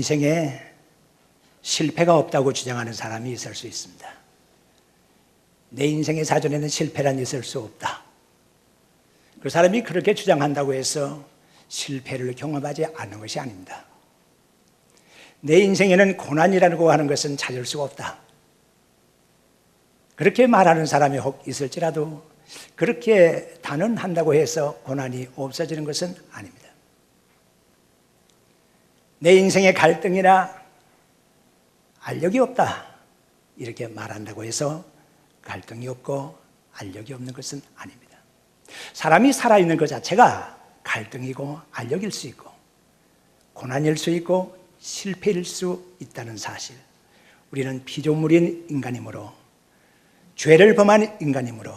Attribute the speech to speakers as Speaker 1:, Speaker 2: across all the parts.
Speaker 1: 인생에 실패가 없다고 주장하는 사람이 있을 수 있습니다. 내 인생의 사전에는 실패란 있을 수 없다. 그 사람이 그렇게 주장한다고 해서 실패를 경험하지 않는 것이 아닙니다. 내 인생에는 고난이라고 하는 것은 찾을 수가 없다. 그렇게 말하는 사람이 혹 있을지라도 그렇게 단언한다고 해서 고난이 없어지는 것은 아닙니다. 내 인생의 갈등이나 알력이 없다 이렇게 말한다고 해서 갈등이 없고 알력이 없는 것은 아닙니다. 사람이 살아있는 것 자체가 갈등이고 알력일 수 있고 고난일 수 있고 실패일 수 있다는 사실, 우리는 피조물인 인간이므로 죄를 범한 인간이므로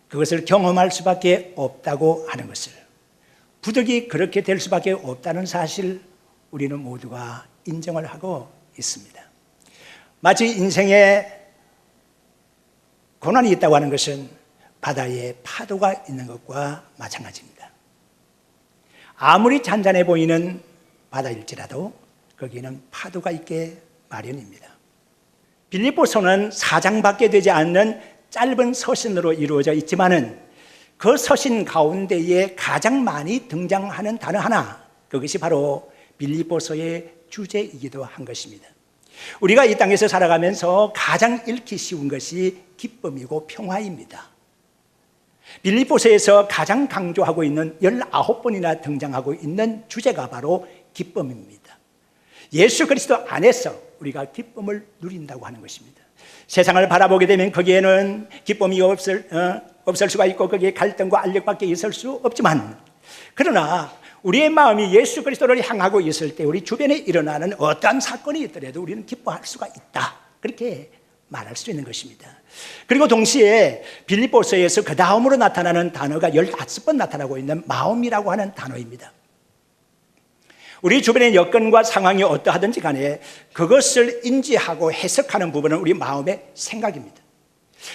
Speaker 1: 그것을 경험할 수밖에 없다고 하는 것을, 부득이 그렇게 될 수밖에 없다는 사실 우리는 모두가 인정을 하고 있습니다. 마치 인생에 고난이 있다고 하는 것은 바다에 파도가 있는 것과 마찬가지입니다. 아무리 잔잔해 보이는 바다일지라도 거기는 파도가 있게 마련입니다. 빌립보서는 4장밖에 되지 않는 짧은 서신으로 이루어져 있지만은 그 서신 가운데에 가장 많이 등장하는 단어 하나, 그것이 바로 빌립보서의 주제이기도 한 것입니다. 우리가 이 땅에서 살아가면서 가장 잃기 쉬운 것이 기쁨이고 평화입니다. 빌립보서에서 가장 강조하고 있는 19번이나 등장하고 있는 주제가 바로 기쁨입니다. 예수 그리스도 안에서 우리가 기쁨을 누린다고 하는 것입니다. 세상을 바라보게 되면 거기에는 기쁨이 없을 수가 있고 거기에 갈등과 알력밖에 있을 수 없지만, 그러나 우리의 마음이 예수 그리스도를 향하고 있을 때 우리 주변에 일어나는 어떠한 사건이 있더라도 우리는 기뻐할 수가 있다, 그렇게 말할 수 있는 것입니다. 그리고 동시에 빌립보서에서 그 다음으로 나타나는 단어가 15번 나타나고 있는 마음이라고 하는 단어입니다. 우리 주변의 여건과 상황이 어떠하든지 간에 그것을 인지하고 해석하는 부분은 우리 마음의 생각입니다.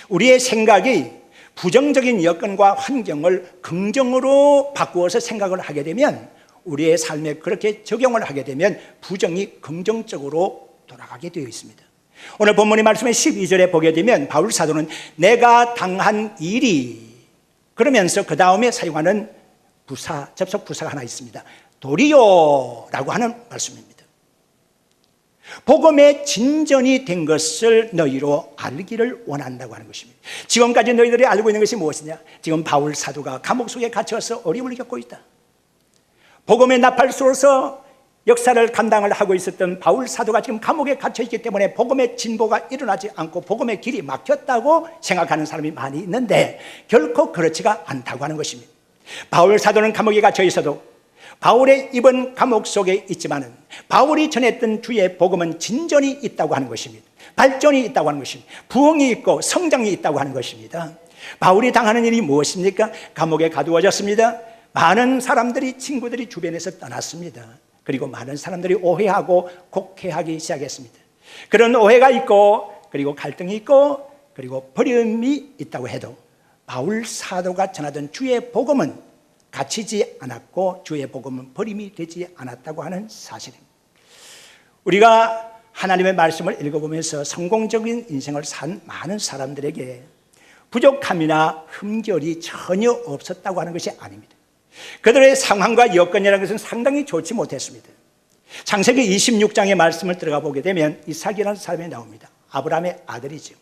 Speaker 1: 우리의 생각이 부정적인 여건과 환경을 긍정으로 바꾸어서 생각을 하게 되면, 우리의 삶에 그렇게 적용을 하게 되면 부정이 긍정적으로 돌아가게 되어 있습니다. 오늘 본문의 말씀의 12절에 보게 되면 바울 사도는 내가 당한 일이, 그러면서 그 다음에 사용하는 부사, 접속 부사가 하나 있습니다. 도리오라고 하는 말씀입니다. 복음의 진전이 된 것을 너희로 알기를 원한다고 하는 것입니다. 지금까지 너희들이 알고 있는 것이 무엇이냐? 지금 바울 사도가 감옥 속에 갇혀서 어려움을 겪고 있다. 복음의 나팔수로서 역사를 감당을 하고 있었던 바울 사도가 지금 감옥에 갇혀 있기 때문에 복음의 진보가 일어나지 않고 복음의 길이 막혔다고 생각하는 사람이 많이 있는데 결코 그렇지가 않다고 하는 것입니다. 바울 사도는 감옥에 갇혀 있어도 바울의 입은 감옥 속에 있지만은 바울이 전했던 주의 복음은 진전이 있다고 하는 것입니다. 발전이 있다고 하는 것입니다. 부흥이 있고 성장이 있다고 하는 것입니다. 바울이 당하는 일이 무엇입니까? 감옥에 가두어졌습니다. 많은 사람들이, 친구들이 주변에서 떠났습니다. 그리고 많은 사람들이 오해하고 곡해하기 시작했습니다. 그런 오해가 있고 그리고 갈등이 있고 그리고 버림이 있다고 해도 바울 사도가 전하던 주의 복음은 갇히지 않았고 주의 복음은 버림이 되지 않았다고 하는 사실입니다. 우리가 하나님의 말씀을 읽어보면서 성공적인 인생을 산 많은 사람들에게 부족함이나 흠결이 전혀 없었다고 하는 것이 아닙니다. 그들의 상황과 여건이라는 것은 상당히 좋지 못했습니다. 창세기 26장의 말씀을 들어가 보게 되면 이삭이라는 사람이 나옵니다. 아브라함의 아들이죠.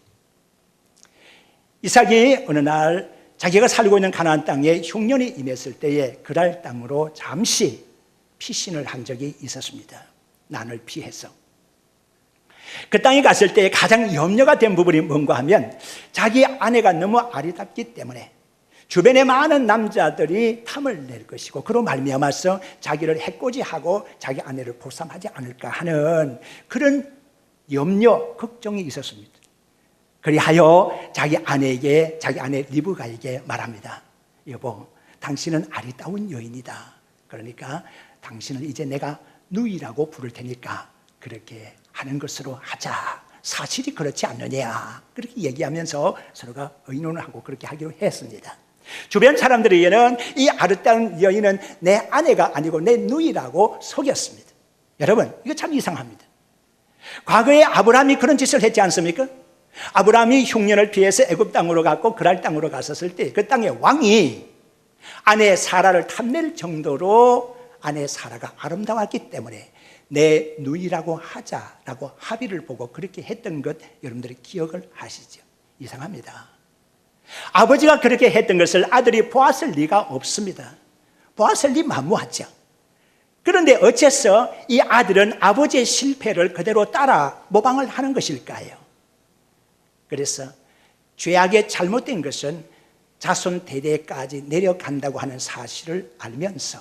Speaker 1: 이삭이 어느 날 자기가 살고 있는 가나안 땅에 흉년이 임했을 때에 그랄 땅으로 잠시 피신을 한 적이 있었습니다. 난을 피해서. 그 땅에 갔을 때 가장 염려가 된 부분이 뭔가 하면 자기 아내가 너무 아리답기 때문에 주변에 많은 남자들이 탐을 낼 것이고 그로 말미암아서 자기를 해코지하고 자기 아내를 보쌈하지 않을까 하는 그런 염려, 걱정이 있었습니다. 그리하여 자기 아내 리브가에게 말합니다. 여보, 당신은 아리따운 여인이다. 그러니까 당신을 이제 내가 누이라고 부를 테니까 그렇게 하는 것으로 하자. 사실이 그렇지 않느냐. 그렇게 얘기하면서 서로가 의논을 하고 그렇게 하기로 했습니다. 주변 사람들에게는 이 아리따운 여인은 내 아내가 아니고 내 누이라고 속였습니다. 여러분, 이거 참 이상합니다. 과거에 아브라함이 그런 짓을 했지 않습니까? 아브라함이 흉년을 피해서 애굽 땅으로 갔고 그랄 땅으로 갔었을 때 그 땅의 왕이 아내 사라를 탐낼 정도로 아내 사라가 아름다웠기 때문에 내 누이라고 하자라고 합의를 보고 그렇게 했던 것 여러분들이 기억을 하시죠? 이상합니다. 아버지가 그렇게 했던 것을 아들이 보았을 리가 없습니다. 보았을 리 만무하죠. 그런데 어째서 이 아들은 아버지의 실패를 그대로 따라 모방을 하는 것일까요? 그래서 죄악의 잘못된 것은 자손 대대까지 내려간다고 하는 사실을 알면서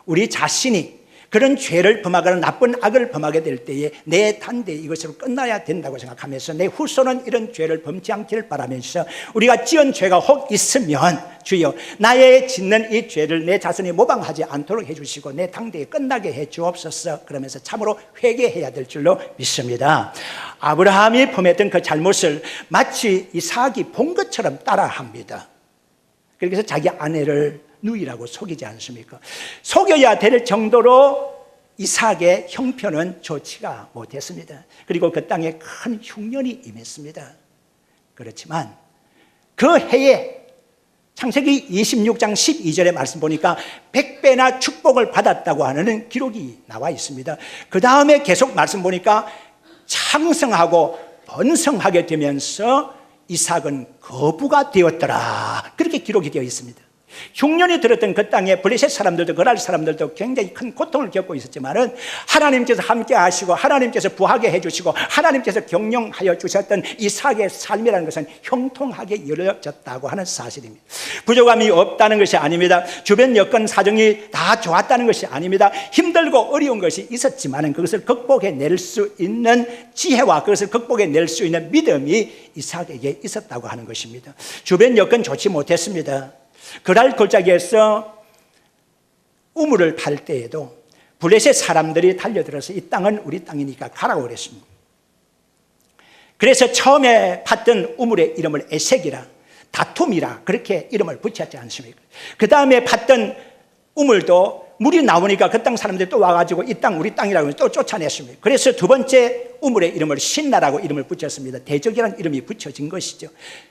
Speaker 1: 우리 자신이 그런 죄를 범하거나 나쁜 악을 범하게 될 때에 내 단대 이것으로 끝나야 된다고 생각하면서 내 후손은 이런 죄를 범치 않기를 바라면서 우리가 지은 죄가 혹 있으면 주여 나의 짓는 이 죄를 내 자손이 모방하지 않도록 해주시고 내 당대에 끝나게 해 주옵소서. 그러면서 참으로 회개해야 될 줄로 믿습니다. 아브라함이 범했던 그 잘못을 마치 이삭이 본 것처럼 따라합니다. 그래서 자기 아내를 누이라고 속이지 않습니까? 속여야 될 정도로 이삭의 형편은 좋지가 못했습니다. 그리고 그 땅에 큰 흉년이 임했습니다. 그렇지만 그 해에 창세기 26장 12절의 말씀 보니까 100배나 축복을 받았다고 하는 기록이 나와 있습니다. 그 다음에 계속 말씀 보니까 창성하고 번성하게 되면서 이삭은 거부가 되었더라. 그렇게 기록이 되어 있습니다. 흉년이 들었던 그 땅에 블레셋 사람들도 그랄 사람들도 굉장히 큰 고통을 겪고 있었지만은 하나님께서 함께 하시고 하나님께서 부하게 해주시고 하나님께서 경영하여 주셨던 이삭의 삶이라는 것은 형통하게 이루어졌다고 하는 사실입니다. 부족함이 없다는 것이 아닙니다. 주변 여건 사정이 다 좋았다는 것이 아닙니다. 힘들고 어려운 것이 있었지만은 그것을 극복해낼 수 있는 지혜와 그것을 극복해낼 수 있는 믿음이 이삭에게 있었다고 하는 것입니다. 주변 여건 좋지 못했습니다. 그랄 골짜기에서 우물을 팔 때에도 블레셋 사람들이 달려들어서 이 땅은 우리 땅이니까 가라고 그랬습니다. 그래서 처음에 팠던 우물의 이름을 에색이라 다툼이라 그렇게 이름을 붙였지 않습니까? 그 다음에 팠던 우물도 물이 나오니까 그 땅 사람들이 또 와가지고 이 땅 우리 땅이라고 또 쫓아냈습니다. 그래서 두 번째 우물의 이름을 신나라고 이름을 붙였습니다. 대적이라는 이름이 붙여진 것이죠.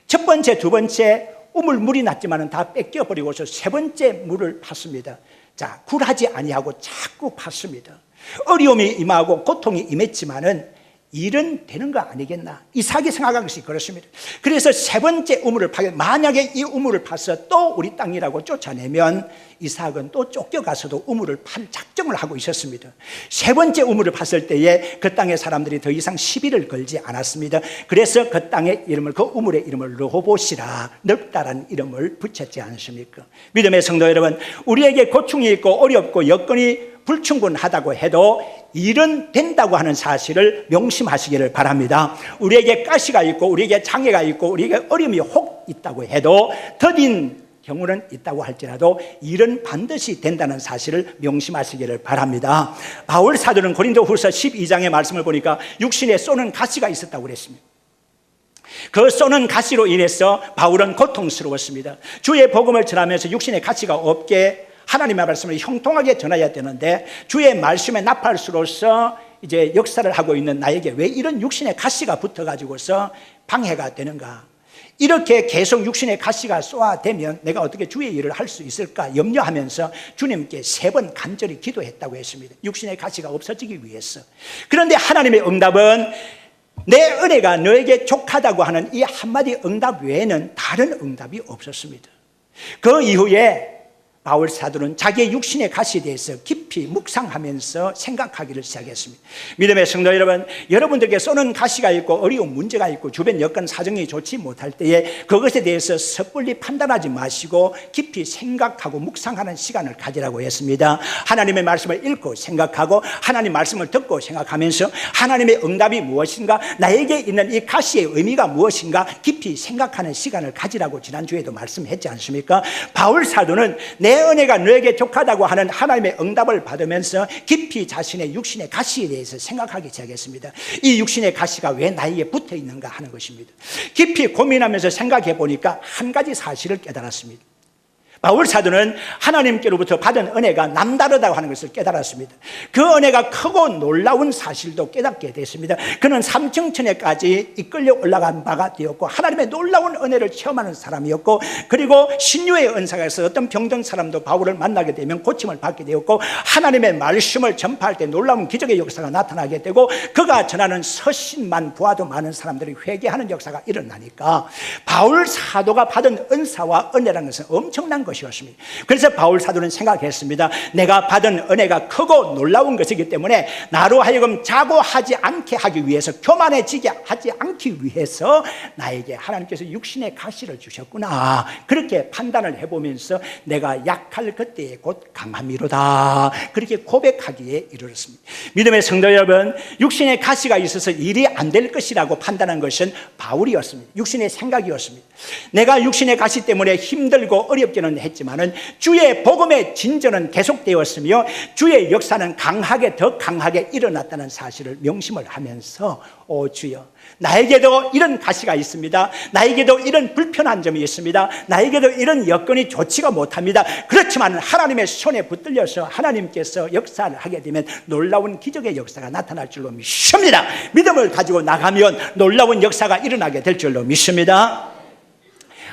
Speaker 1: 첫 번째, 두 번째 물이 났지만은 다 뺏겨버리고서 세 번째 물을 팠습니다. 자, 굴하지 아니하고 자꾸 팠습니다. 어려움이 임하고 고통이 임했지만은 일은 되는 거 아니겠나? 이삭이 생각한 것이 그렇습니다. 그래서 세 번째 우물을 파게, 만약에 이 우물을 파서 또 우리 땅이라고 쫓아내면 이삭은 또 쫓겨가서도 우물을 팔 작정을 하고 있었습니다. 세 번째 우물을 팠을 때에 그 땅의 사람들이 더 이상 시비를 걸지 않았습니다. 그래서 그 땅의 이름을, 그 우물의 이름을 르호봇이라, 넓다라는 이름을 붙였지 않습니까? 믿음의 성도 여러분, 우리에게 고충이 있고 어렵고 여건이 불충분하다고 해도 일은 된다고 하는 사실을 명심하시기를 바랍니다. 우리에게 가시가 있고 우리에게 장애가 있고 우리에게 어려움이 혹 있다고 해도 더딘 경우는 있다고 할지라도 일은 반드시 된다는 사실을 명심하시기를 바랍니다. 바울 사도는 고린도후서 12장의 말씀을 보니까 육신에 쏘는 가시가 있었다고 그랬습니다. 그 쏘는 가시로 인해서 바울은 고통스러웠습니다. 주의 복음을 전하면서 육신의 가시가 없게 하나님의 말씀을 형통하게 전해야 되는데 주의 말씀에 나팔수로서 이제 역사를 하고 있는 나에게 왜 이런 육신의 가시가 붙어가지고서 방해가 되는가? 이렇게 계속 육신의 가시가 쏘아대면 내가 어떻게 주의 일을 할 수 있을까 염려하면서 주님께 3번 간절히 기도했다고 했습니다. 육신의 가시가 없어지기 위해서. 그런데 하나님의 응답은 내 은혜가 너에게 족하다고 하는 이 한마디 응답 외에는 다른 응답이 없었습니다. 그 이후에 바울 사도는 자기의 육신의 가시에 대해서 깊이 묵상하면서 생각하기를 시작했습니다. 믿음의 성도 여러분, 여러분들에게 쏘는 가시가 있고 어려운 문제가 있고 주변 여건 사정이 좋지 못할 때에 그것에 대해서 섣불리 판단하지 마시고 깊이 생각하고 묵상하는 시간을 가지라고 했습니다. 하나님의 말씀을 읽고 생각하고 하나님 말씀을 듣고 생각하면서 하나님의 응답이 무엇인가, 나에게 있는 이 가시의 의미가 무엇인가 깊이 생각하는 시간을 가지라고 지난주에도 말씀했지 않습니까? 바울 사도는 내 은혜가 너에게 족하다고 하는 하나님의 응답을 받으면서 깊이 자신의 육신의 가시에 대해서 생각하기 시작했습니다. 이 육신의 가시가 왜 나에게 붙어 있는가 하는 것입니다. 깊이 고민하면서 생각해 보니까 한 가지 사실을 깨달았습니다. 바울 사도는 하나님께로부터 받은 은혜가 남다르다고 하는 것을 깨달았습니다. 그 은혜가 크고 놀라운 사실도 깨닫게 됐습니다. 그는 삼층천에까지 이끌려 올라간 바가 되었고 하나님의 놀라운 은혜를 체험하는 사람이었고, 그리고 신유의 은사가 있어 어떤 병든 사람도 바울을 만나게 되면 고침을 받게 되었고, 하나님의 말씀을 전파할 때 놀라운 기적의 역사가 나타나게 되고, 그가 전하는 서신만 보아도 많은 사람들이 회개하는 역사가 일어나니까 바울 사도가 받은 은사와 은혜라는 것은 엄청난 것이었습니다. 그래서 바울 사도는 생각했습니다. 내가 받은 은혜가 크고 놀라운 것이기 때문에 나로 하여금 자고하지 않게 하기 위해서, 교만해지게 하지 않기 위해서 나에게 하나님께서 육신의 가시를 주셨구나, 그렇게 판단을 해보면서 내가 약할 그때에 곧 강함이로다, 그렇게 고백하기에 이르렀습니다. 믿음의 성도 여러분, 육신의 가시가 있어서 일이 안 될 것이라고 판단한 것은 바울이었습니다. 육신의 생각이었습니다. 내가 육신의 가시 때문에 힘들고 어렵기는 했지만은 주의 복음의 진전은 계속되었으며 주의 역사는 강하게, 더 강하게 일어났다는 사실을 명심을 하면서, 오 주여, 나에게도 이런 가시가 있습니다. 나에게도 이런 불편한 점이 있습니다. 나에게도 이런 여건이 좋지가 못합니다. 그렇지만 하나님의 손에 붙들려서 하나님께서 역사를 하게 되면 놀라운 기적의 역사가 나타날 줄로 믿습니다. 믿음을 가지고 나가면 놀라운 역사가 일어나게 될 줄로 믿습니다.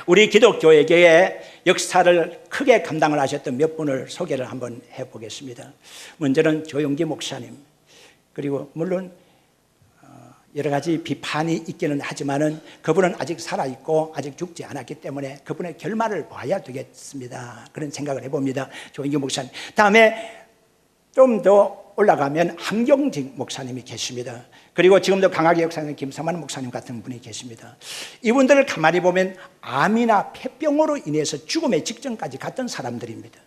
Speaker 1: 우리 기독교회의 역사를 크게 감당을 하셨던 몇 분을 소개를 한번 해보겠습니다. 먼저는 조용기 목사님, 그리고 물론 여러 가지 비판이 있기는 하지만은 그분은 아직 살아있고 아직 죽지 않았기 때문에 그분의 결말을 봐야 되겠습니다. 그런 생각을 해봅니다. 조인규 목사님. 다음에 좀 더 올라가면 함경직 목사님이 계십니다. 그리고 지금도 강하게 역사하는 김삼환 목사님 같은 분이 계십니다. 이분들을 가만히 보면 암이나 폐병으로 인해서 죽음의 직전까지 갔던 사람들입니다.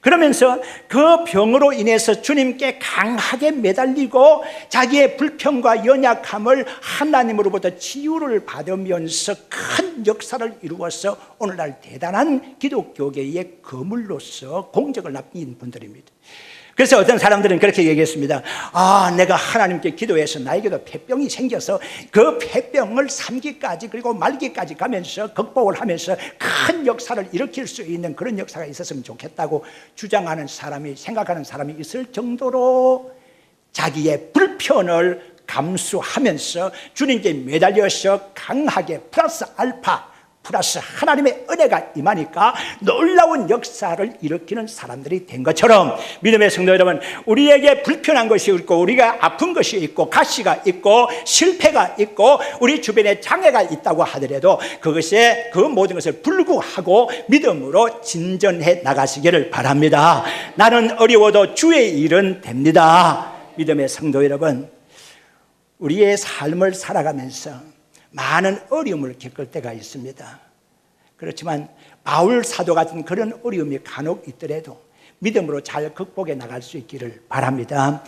Speaker 1: 그러면서 그 병으로 인해서 주님께 강하게 매달리고 자기의 불평과 연약함을 하나님으로부터 치유를 받으면서 큰 역사를 이루어서 오늘날 대단한 기독교계의 거물로서 공적을 남긴 분들입니다. 그래서 어떤 사람들은 그렇게 얘기했습니다. 내가 하나님께 기도해서 나에게도 폐병이 생겨서 그 폐병을 3기까지 그리고 말기까지 가면서 극복을 하면서 큰 역사를 일으킬 수 있는 그런 역사가 있었으면 좋겠다고 주장하는 사람이, 생각하는 사람이 있을 정도로 자기의 불편을 감수하면서 주님께 매달려서 강하게 플러스 알파 플러스 하나님의 은혜가 임하니까 놀라운 역사를 일으키는 사람들이 된 것처럼, 믿음의 성도 여러분, 우리에게 불편한 것이 있고 우리가 아픈 것이 있고 가시가 있고 실패가 있고 우리 주변에 장애가 있다고 하더라도 그것에 그 모든 것을 불구하고 믿음으로 진전해 나가시기를 바랍니다. 나는 어려워도 주의 일은 됩니다. 믿음의 성도 여러분, 우리의 삶을 살아가면서 많은 어려움을 겪을 때가 있습니다. 그렇지만 바울 사도 같은 그런 어려움이 간혹 있더라도 믿음으로 잘 극복해 나갈 수 있기를 바랍니다.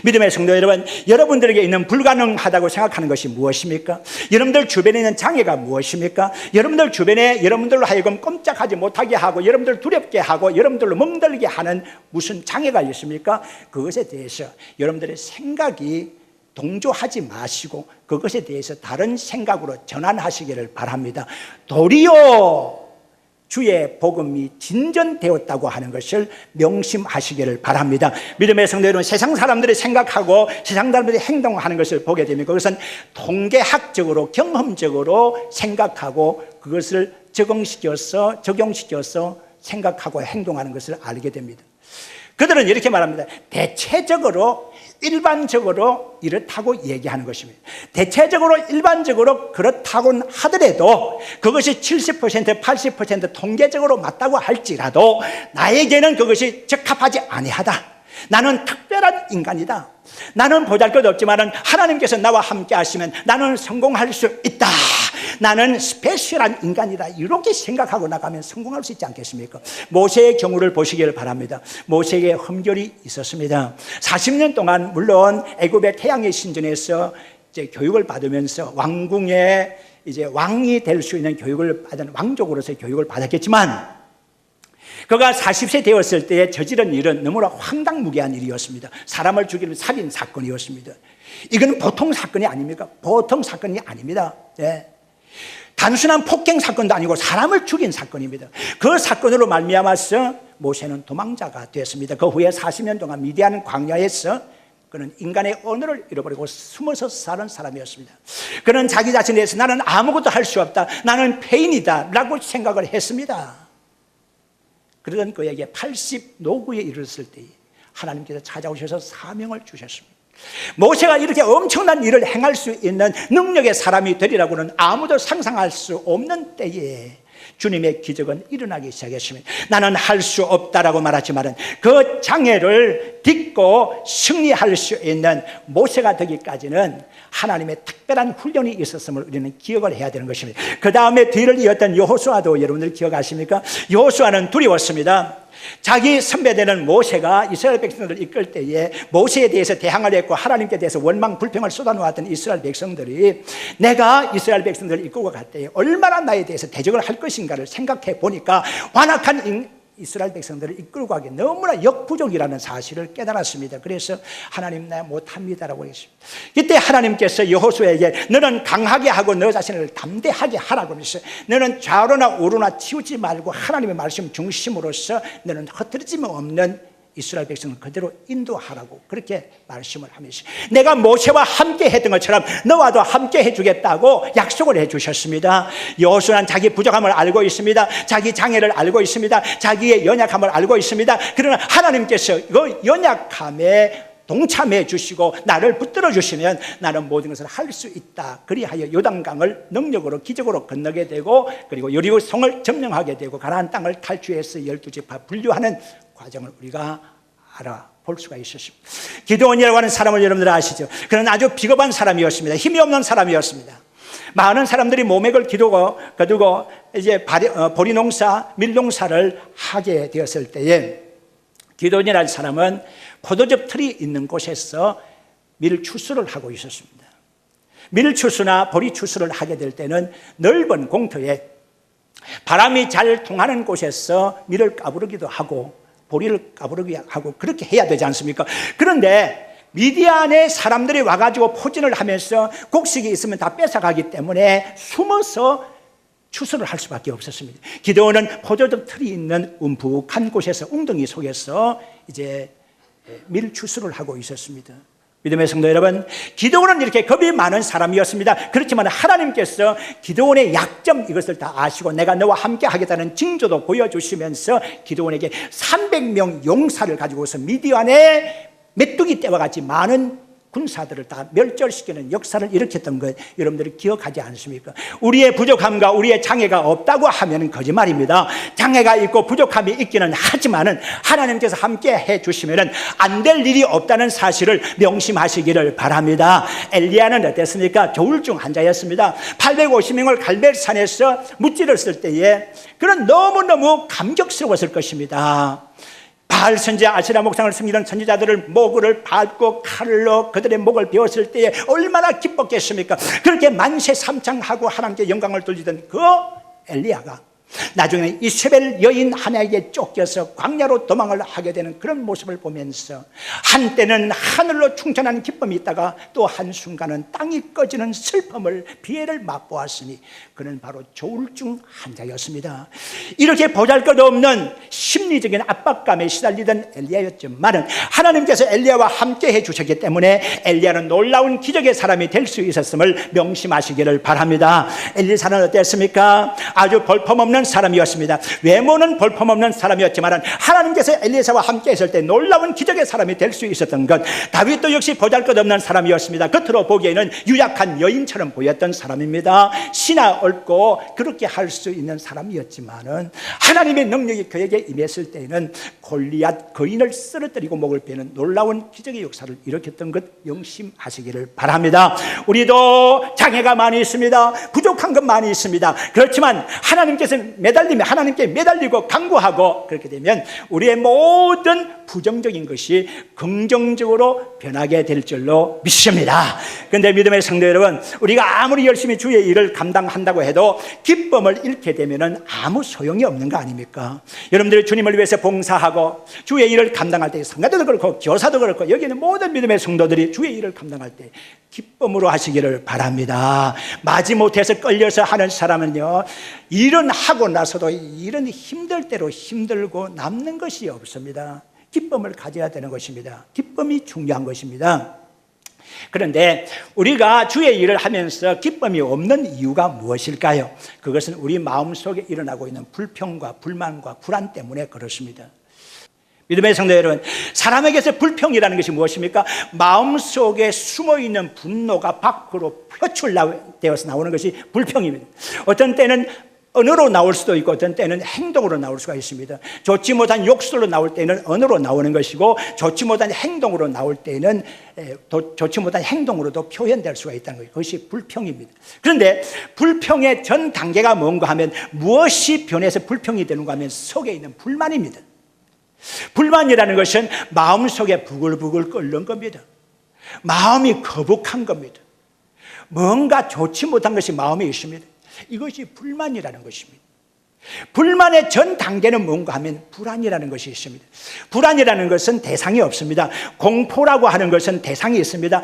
Speaker 1: 믿음의 성도 여러분, 여러분들에게 있는 불가능하다고 생각하는 것이 무엇입니까? 여러분들 주변에 있는 장애가 무엇입니까? 여러분들 주변에 여러분들로 하여금 꼼짝하지 못하게 하고 여러분들 두렵게 하고 여러분들로 멍들게 하는 무슨 장애가 있습니까? 그것에 대해서 여러분들의 생각이 동조하지 마시고 그것에 대해서 다른 생각으로 전환하시기를 바랍니다. 도리어 주의 복음이 진전되었다고 하는 것을 명심하시기를 바랍니다. 믿음의 성도 여러분, 세상 사람들이 생각하고 세상 사람들이 행동하는 것을 보게 되면 그것은 통계학적으로 경험적으로 생각하고 그것을 적용시켜서 생각하고 행동하는 것을 알게 됩니다. 그들은 이렇게 말합니다. 대체적으로 일반적으로 이렇다고 얘기하는 것입니다. 대체적으로 일반적으로 그렇다고 하더라도 그것이 70% 80% 통계적으로 맞다고 할지라도 나에게는 그것이 적합하지 아니하다. 나는 특별한 인간이다. 나는 보잘것없지만 하나님께서 나와 함께 하시면 나는 성공할 수 있다. 나는 스페셜한 인간이다. 이렇게 생각하고 나가면 성공할 수 있지 않겠습니까? 모세의 경우를 보시기를 바랍니다. 모세에게 흠결이 있었습니다. 40년 동안 물론 애굽의 태양의 신전에서 이제 교육을 받으면서 왕궁에 이제 왕이 될 수 있는 교육을 받은 왕족으로서의 교육을 받았겠지만 그가 40세 되었을 때에 저지른 일은 너무나 황당무계한 일이었습니다. 사람을 죽이는 살인 사건이었습니다. 이건 보통 사건이 아닙니까? 보통 사건이 아닙니다. 네. 단순한 폭행 사건도 아니고 사람을 죽인 사건입니다. 그 사건으로 말미암아서 모세는 도망자가 되었습니다. 그 후에 40년 동안 미디안 광야에서 그는 인간의 언어를 잃어버리고 숨어서 사는 사람이었습니다. 그는 자기 자신에 대해서 나는 아무것도 할 수 없다, 나는 폐인이다 라고 생각을 했습니다. 그러던 그에게 80 노구에 이르렀을 때 하나님께서 찾아오셔서 사명을 주셨습니다. 모세가 이렇게 엄청난 일을 행할 수 있는 능력의 사람이 되리라고는 아무도 상상할 수 없는 때에 주님의 기적은 일어나기 시작했습니다. 나는 할 수 없다라고 말하지만 그 장애를 딛고 승리할 수 있는 모세가 되기까지는 하나님의 특별한 훈련이 있었음을 우리는 기억을 해야 되는 것입니다. 그 다음에 뒤를 이었던 여호수아도 여러분들 기억하십니까? 여호수아는 두려웠습니다. 자기 선배되는 모세가 이스라엘 백성들을 이끌 때에 모세에 대해서 대항을 했고 하나님께 대해서 원망 불평을 쏟아놓았던 이스라엘 백성들이 내가 이스라엘 백성들을 이끌고 갈 때에 얼마나 나에 대해서 대적을 할 것인가를 생각해 보니까 완악한 이스라엘 백성들을 이끌고 가기 너무나 역부족이라는 사실을 깨달았습니다. 그래서 하나님 나 못합니다라고 했습니다. 이때 하나님께서 여호수아에게 너는 강하게 하고 너 자신을 담대하게 하라고 했어요. 너는 좌로나 우로나 치우지 말고 하나님의 말씀 중심으로서 너는 흐트러짐 없는 이스라엘 백성을 그대로 인도하라고 그렇게 말씀을 하면서 내가 모세와 함께 했던 것처럼 너와도 함께 해주겠다고 약속을 해주셨습니다. 여호수아는 자기 부족함을 알고 있습니다. 자기 장애를 알고 있습니다. 자기의 연약함을 알고 있습니다. 그러나 하나님께서 그 연약함에 동참해 주시고 나를 붙들어 주시면 나는 모든 것을 할 수 있다. 그리하여 요단강을 능력으로 기적으로 건너게 되고 그리고 여리고 성을 점령하게 되고 가나안 땅을 탈취해서 12지파 분류하는 과정을 우리가 알아볼 수가 있었습니다. 기드온이라고 하는 사람을 여러분들 아시죠? 그는 아주 비겁한 사람이었습니다. 힘이 없는 사람이었습니다. 많은 사람들이 모맥을 거두고 이제 보리농사, 밀농사를 하게 되었을 때에 기드온이라는 사람은 포도즙 틀이 있는 곳에서 밀 추수를 하고 있었습니다. 밀 추수나 보리 추수를 하게 될 때는 넓은 공터에 바람이 잘 통하는 곳에서 밀을 까부르기도 하고 보리를 까부르기도 하고 그렇게 해야 되지 않습니까? 그런데 미디안의 사람들이 와가지고 포진을 하면서 곡식이 있으면 다 뺏어가기 때문에 숨어서 추수를 할 수밖에 없었습니다. 기드온은 포도즙 틀이 있는 움푹한 곳에서 웅덩이 속에서 이제 밀 추수를 하고 있었습니다. 믿음의 성도 여러분, 기드온은 이렇게 겁이 많은 사람이었습니다. 그렇지만 하나님께서 기드온의 약점 이것을 다 아시고 내가 너와 함께 하겠다는 징조도 보여주시면서 기드온에게 300명 용사를 가지고서 미디안의 메뚜기 떼와 같이 많은 군사들을 다 멸절시키는 역사를 일으켰던 것 여러분들이 기억하지 않습니까? 우리의 부족함과 우리의 장애가 없다고 하면 거짓말입니다. 장애가 있고 부족함이 있기는 하지만은 하나님께서 함께 해주시면 안 될 일이 없다는 사실을 명심하시기를 바랍니다. 엘리야는 어땠습니까? 조울증 환자였습니다. 850명을 갈멜산에서 무찌렀을 때에 그는 너무너무 감격스러웠을 것입니다. 바알 선지 아시라 목상을 섬기는 선지자들을 목을 밟고 칼로 그들의 목을 베었을 때에 얼마나 기뻤겠습니까? 그렇게 만세삼창하고 하나님께 영광을 돌리던 그 엘리야가 나중에 이세벨 여인 하나에게 쫓겨서 광야로 도망을 하게 되는 그런 모습을 보면서 한때는 하늘로 충천한 기쁨이 있다가 또 한순간은 땅이 꺼지는 슬픔을 비애를 맛보았으니 그는 바로 조울증 환자였습니다. 이렇게 보잘것없는 심리적인 압박감에 시달리던 엘리야였지만 하나님께서 엘리야와 함께 해주셨기 때문에 엘리야는 놀라운 기적의 사람이 될 수 있었음을 명심하시기를 바랍니다. 엘리사는 어땠습니까? 아주 볼품없는 사람이었습니다. 외모는 볼품없는 사람이었지만 하나님께서 엘리사와 함께 했을 때 놀라운 기적의 사람이 될 수 있었던 것. 다윗도 역시 보잘것없는 사람이었습니다. 겉으로 보기에는 유약한 여인처럼 보였던 사람입니다. 신하 얽고 그렇게 할 수 있는 사람이었지만 하나님의 능력이 그에게 임했을 때에는 골리앗 거인을 쓰러뜨리고 목을 베는 놀라운 기적의 역사를 일으켰던 것 명심하시기를 바랍니다. 우리도 장애가 많이 있습니다. 부족한 것 많이 있습니다. 그렇지만 하나님께서 하나님께 매달리고 강구하고 그렇게 되면 우리의 모든 부정적인 것이 긍정적으로 변하게 될 줄로 믿습니다. 그런데 믿음의 성도 여러분, 우리가 아무리 열심히 주의 일을 감당한다고 해도 기쁨을 잃게 되면 아무 소용이 없는 거 아닙니까? 여러분들이 주님을 위해서 봉사하고 주의 일을 감당할 때, 성가대도 그렇고 교사도 그렇고 여기는 모든 믿음의 성도들이 주의 일을 감당할 때 기쁨으로 하시기를 바랍니다. 마지못해서 끌려서 하는 사람은요, 일은 하고 나서도 일은 힘들 대로 힘들고 남는 것이 없습니다. 기쁨을 가져야 되는 것입니다. 기쁨이 중요한 것입니다. 그런데 우리가 주의 일을 하면서 기쁨이 없는 이유가 무엇일까요? 그것은 우리 마음속에 일어나고 있는 불평과 불만과 불안 때문에 그렇습니다. 믿음의 성도 여러분, 사람에게서 불평이라는 것이 무엇입니까? 마음속에 숨어있는 분노가 밖으로 표출되어서 나오는 것이 불평입니다. 어떤 때는 언어로 나올 수도 있고 어떤 때는 행동으로 나올 수가 있습니다. 좋지 못한 욕설로 나올 때는 언어로 나오는 것이고 좋지 못한 행동으로 나올 때는 좋지 못한 행동으로도 표현될 수가 있다는 거예요. 그것이 불평입니다. 그런데 불평의 전 단계가 뭔가 하면, 무엇이 변해서 불평이 되는가 하면 속에 있는 불만입니다. 불만이라는 것은 마음속에 부글부글 끓는 겁니다. 마음이 거북한 겁니다. 뭔가 좋지 못한 것이 마음에 있습니다. 이것이 불만이라는 것입니다. 불만의 전 단계는 뭔가 하면 불안이라는 것이 있습니다. 불안이라는 것은 대상이 없습니다. 공포라고 하는 것은 대상이 있습니다.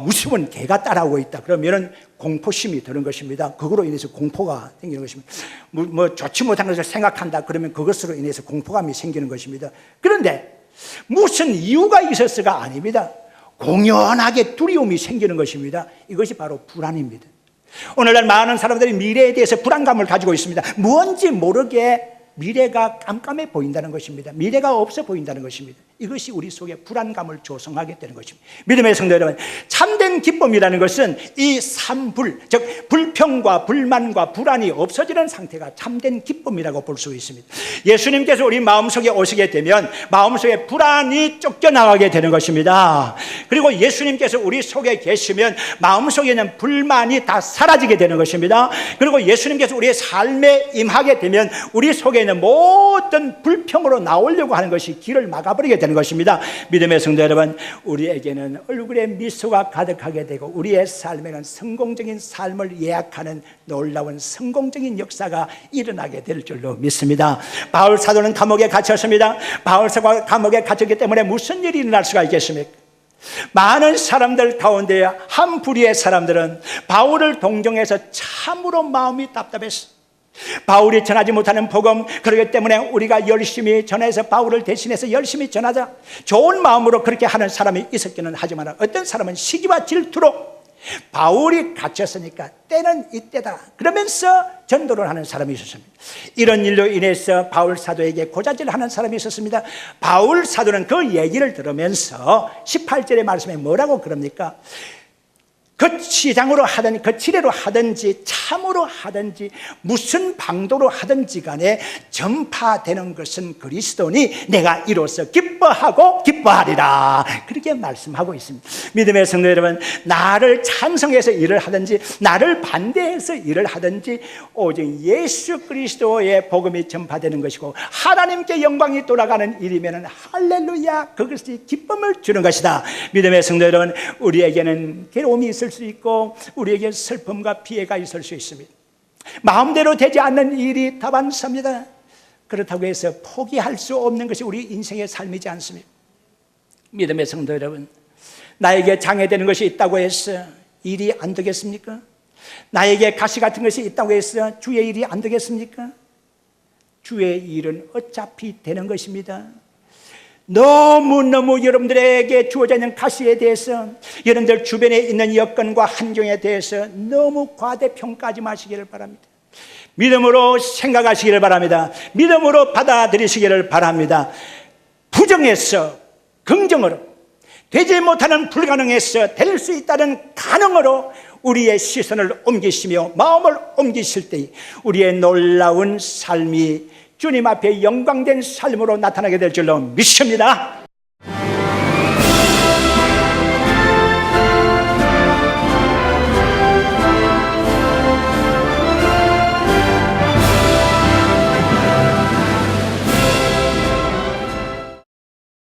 Speaker 1: 무서운 개가 따라오고 있다 그러면 공포심이 드는 것입니다. 그거로 인해서 공포가 생기는 것입니다. 좋지 못한 것을 생각한다 그러면 그것으로 인해서 공포감이 생기는 것입니다. 그런데 무슨 이유가 있었을까? 아닙니다. 공연하게 두려움이 생기는 것입니다. 이것이 바로 불안입니다. 오늘날 많은 사람들이 미래에 대해서 불안감을 가지고 있습니다. 뭔지 모르게 미래가 깜깜해 보인다는 것입니다. 미래가 없어 보인다는 것입니다. 이것이 우리 속에 불안감을 조성하게 되는 것입니다. 믿음의 성도 여러분, 참된 기쁨이라는 것은 이 삼불, 즉 불평과 불만과 불안이 없어지는 상태가 참된 기쁨이라고 볼 수 있습니다. 예수님께서 우리 마음속에 오시게 되면 마음속에 불안이 쫓겨나가게 되는 것입니다. 그리고 예수님께서 우리 속에 계시면 마음속에 있는 불만이 다 사라지게 되는 것입니다. 그리고 예수님께서 우리의 삶에 임하게 되면 우리 속에 있는 모든 불평으로 나오려고 하는 것이 길을 막아버리게 되는 것입니다. 믿음의 성도 여러분, 우리에게는 얼굴에 미소가 가득하게 되고 우리의 삶에는 성공적인 삶을 예약하는 놀라운 성공적인 역사가 일어나게 될 줄로 믿습니다. 바울 사도는 감옥에 갇혔습니다. 바울 사도가 감옥에 갇혔기 때문에 무슨 일이 일어날 수가 있겠습니까? 많은 사람들 가운데 한 부류의 사람들은 바울을 동정해서 참으로 마음이 답답했어. 바울이 전하지 못하는 복음, 그렇기 때문에 우리가 열심히 전해서 바울을 대신해서 열심히 전하자, 좋은 마음으로 그렇게 하는 사람이 있었기는 하지만 어떤 사람은 시기와 질투로 바울이 갇혔으니까 때는 이때다 그러면서 전도를 하는 사람이 있었습니다. 이런 일로 인해서 바울 사도에게 고자질하는 사람이 있었습니다. 바울 사도는 그 얘기를 들으면서 18절의 말씀에 뭐라고 그럽니까? 그 시장으로 하든지 그 지뢰로 하든지 참으로 하든지 무슨 방도로 하든지 간에 전파되는 것은 그리스도니 내가 이로써 기뻐하고 기뻐하리라, 그렇게 말씀하고 있습니다. 믿음의 성도 여러분, 나를 찬성해서 일을 하든지 나를 반대해서 일을 하든지 오직 예수 그리스도의 복음이 전파되는 것이고 하나님께 영광이 돌아가는 일이면 할렐루야, 그것이 기쁨을 주는 것이다. 믿음의 성도 여러분, 우리에게는 괴로움이 있을 수 있고 우리에게 슬픔과 피해가 있을 수 있습니다. 마음대로 되지 않는 일이 다반사입니다. 그렇다고 해서 포기할 수 없는 것이 우리 인생의 삶이지 않습니까? 믿음의 성도 여러분, 나에게 장애되는 것이 있다고 해서 일이 안 되겠습니까? 나에게 가시 같은 것이 있다고 해서 주의 일이 안 되겠습니까? 주의 일은 어차피 되는 것입니다. 너무너무 여러분들에게 주어져 있는 가시에 대해서, 여러분들 주변에 있는 여건과 환경에 대해서 너무 과대평가하지 마시기를 바랍니다. 믿음으로 생각하시기를 바랍니다. 믿음으로 받아들이시기를 바랍니다. 부정에서 긍정으로, 되지 못하는 불가능에서 될 수 있다는 가능으로 우리의 시선을 옮기시며 마음을 옮기실 때 우리의 놀라운 삶이 주님 앞에 영광된 삶으로 나타나게 될 줄로 믿습니다.